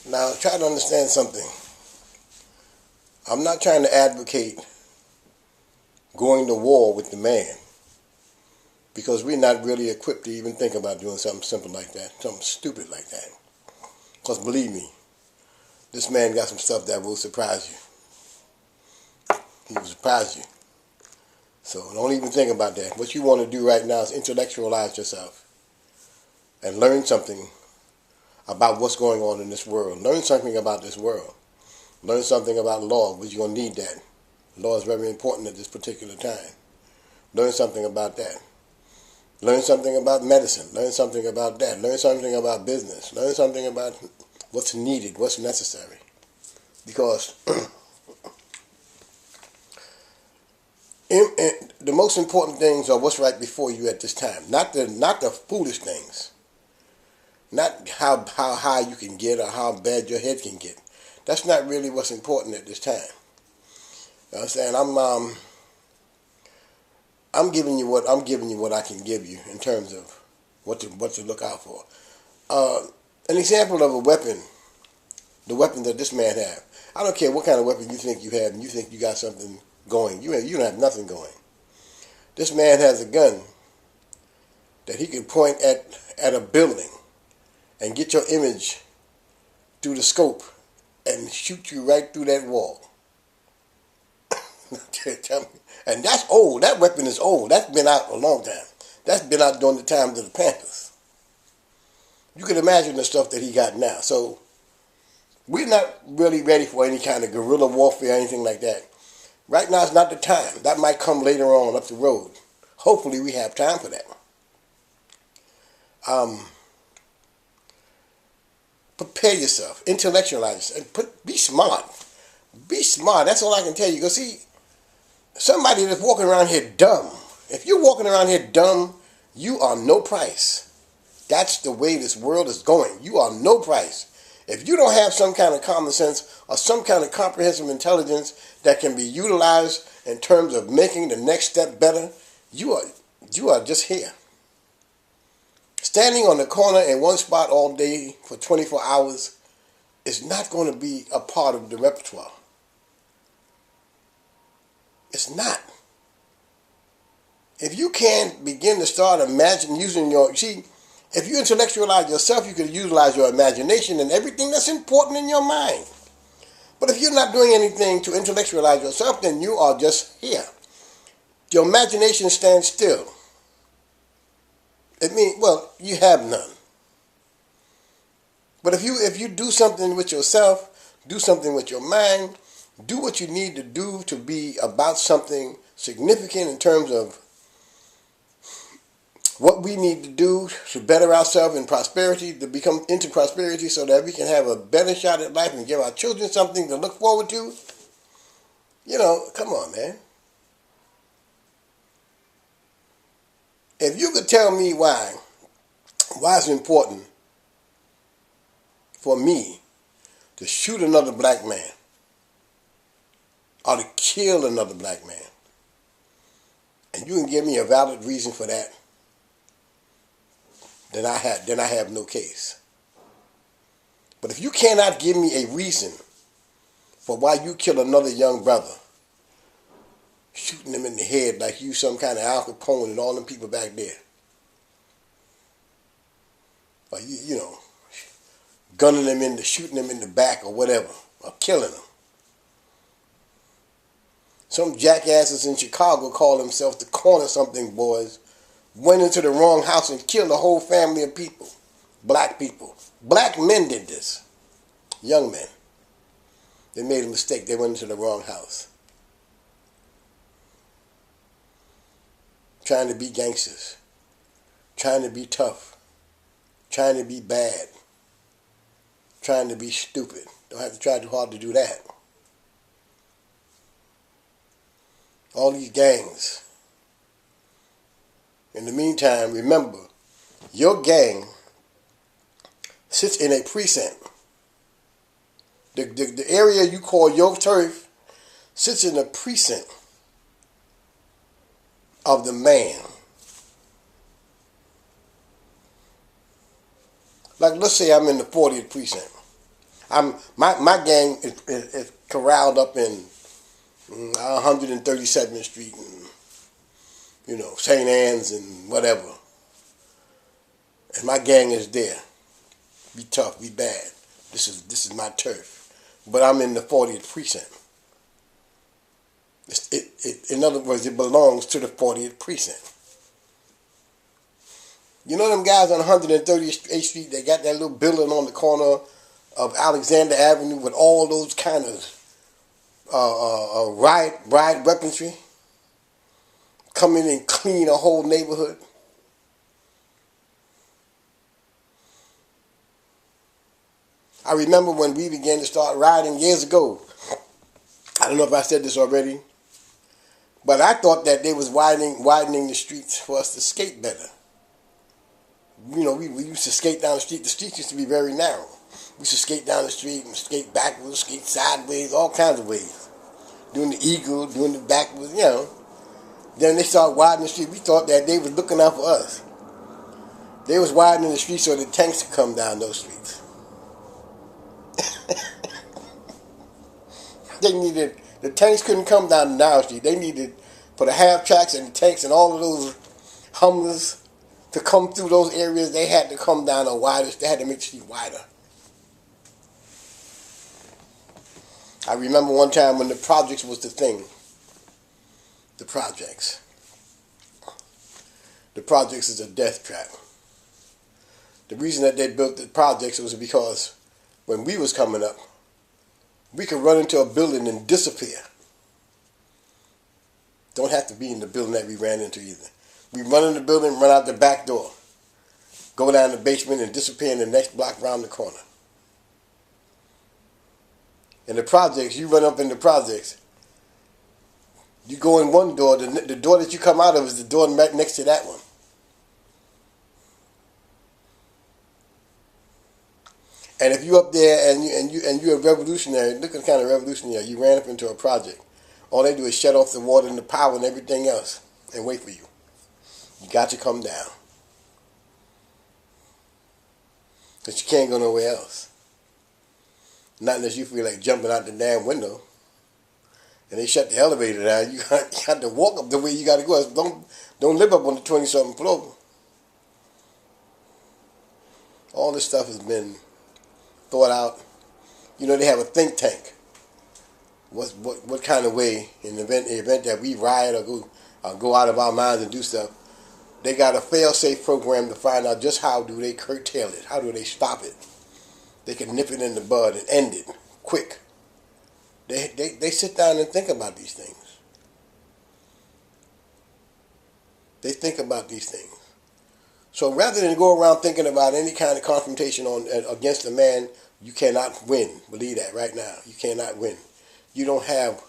Now, try to understand something. I'm not trying to advocate going to war with the man because we're not really equipped to even think about doing something simple like that, something stupid like that. Because believe me, this man got some stuff that will surprise you. He will surprise you. So don't even think about that. What you want to do right now is intellectualize yourself and learn something about what's going on in this world. Learn something about this world. Learn something about law, because you're going to need that. Law is very important at this particular time. Learn something about that. Learn something about medicine. Learn something about that. Learn something about business. Learn something about what's needed, what's necessary. Because the most important things are what's right before you at this time. Not the foolish things. Not how high you can get or how bad your head can get. That's not really what's important at this time. You know what I'm saying? I'm giving you what I can give you in terms of what to look out for. An example of a weapon, the weapon that this man have. I don't care what kind of weapon you think you have, and you think you got something going. You don't have nothing going. This man has a gun that he can point at a building and get your image through the scope and shoot you right through that wall. And that's old. That weapon is old. That's been out a long time. That's been out during the times of the Panthers. You can imagine the stuff that he got now. So we're not really ready for any kind of guerrilla warfare or anything like that. Right now is not the time. That might come later on up the road. Hopefully we have time for that. Prepare yourself. Intellectualize yourself. Be smart. Be smart. That's all I can tell you. Because see, somebody that's walking around here dumb. If you're walking around here dumb, you are no price. That's the way this world is going. You are no price. If you don't have some kind of common sense or some kind of comprehensive intelligence that can be utilized in terms of making the next step better, you are just here. Standing on the corner in one spot all day for 24 hours is not going to be a part of the repertoire. It's not. If you can't begin to start imagining using if you intellectualize yourself, you can utilize your imagination and everything that's important in your mind. But if you're not doing anything to intellectualize yourself, then you are just here. Your imagination stands still. It means, well, you have none. But if you do something with yourself, do something with your mind, do what you need to do to be about something significant in terms of what we need to do to better ourselves in prosperity, to become into prosperity so that we can have a better shot at life and give our children something to look forward to. Come on, man. If you could tell me why it's important for me to shoot another black man or to kill another black man, and you can give me a valid reason for that, then I have no case. But if you cannot give me a reason for why you kill another young brother, shooting him in the head like you some kind of Al Capone and all them people back there, or gunning them shooting them in the back or whatever, or killing them. Some jackasses in Chicago call themselves the corner something boys, went into the wrong house and killed a whole family of people. Black people. Black men did this. Young men. They made a mistake. They went into the wrong house. Trying to be gangsters. Trying to be tough. Trying to be bad. Trying to be stupid. Don't have to try too hard to do that. All these gangs. In the meantime, remember, your gang sits in a precinct. The area you call your turf sits in a precinct of the man. Like, let's say I'm in the 40th precinct. My gang is corralled up in 137th Street and St. Anne's and whatever. And my gang is there. Be tough, be bad. This is my turf. But I'm in the 40th precinct. In other words, it belongs to the 40th precinct. You know them guys on 138th Street, they got that little building on the corner of Alexander Avenue with all those kind of riot weaponry? Come in and clean a whole neighborhood? I remember when we began to start rioting years ago. I don't know if I said this already, but I thought that they was widening the streets for us to skate better. We used to skate down the street. The streets used to be very narrow. We used to skate down the street and skate backwards, skate sideways, all kinds of ways. Doing the eagle, doing the backwards, Then they started widening the street. We thought that they was looking out for us. They was widening the streets so the tanks could come down those streets. The tanks couldn't come down the narrow street. They needed for the half tracks and the tanks and all of those Hummers to come through those areas. They had to come down a wider. They had to make the street wider. I remember one time when the projects was the thing. The projects. The projects is a death trap. The reason that they built the projects was because when we was coming up, we could run into a building and disappear. Don't have to be in the building that we ran into either. We run in the building, run out the back door, go down the basement and disappear in the next block around the corner. In the projects, you run up in the projects, you go in one door, the door that you come out of is the door right next to that one. And if you up there and you're a revolutionary, look at the kind of revolutionary you ran up into a project. All they do is shut off the water and the power and everything else and wait for you. You got to come down. Because you can't go nowhere else. Not unless you feel like jumping out the damn window. And they shut the elevator down. You got to walk up the way you got to go. Don't live up on the 20-something floor. All this stuff has been thought out. They have a think tank. What kind of way in the event that we riot or go out of our minds and do stuff, they got a fail-safe program to find out just how do they curtail it, how do they stop it. They can nip it in the bud and end it quick. They sit down and think about these things. They think about these things. So rather than go around thinking about any kind of confrontation against a man, you cannot win. Believe that right now. You cannot win. You don't have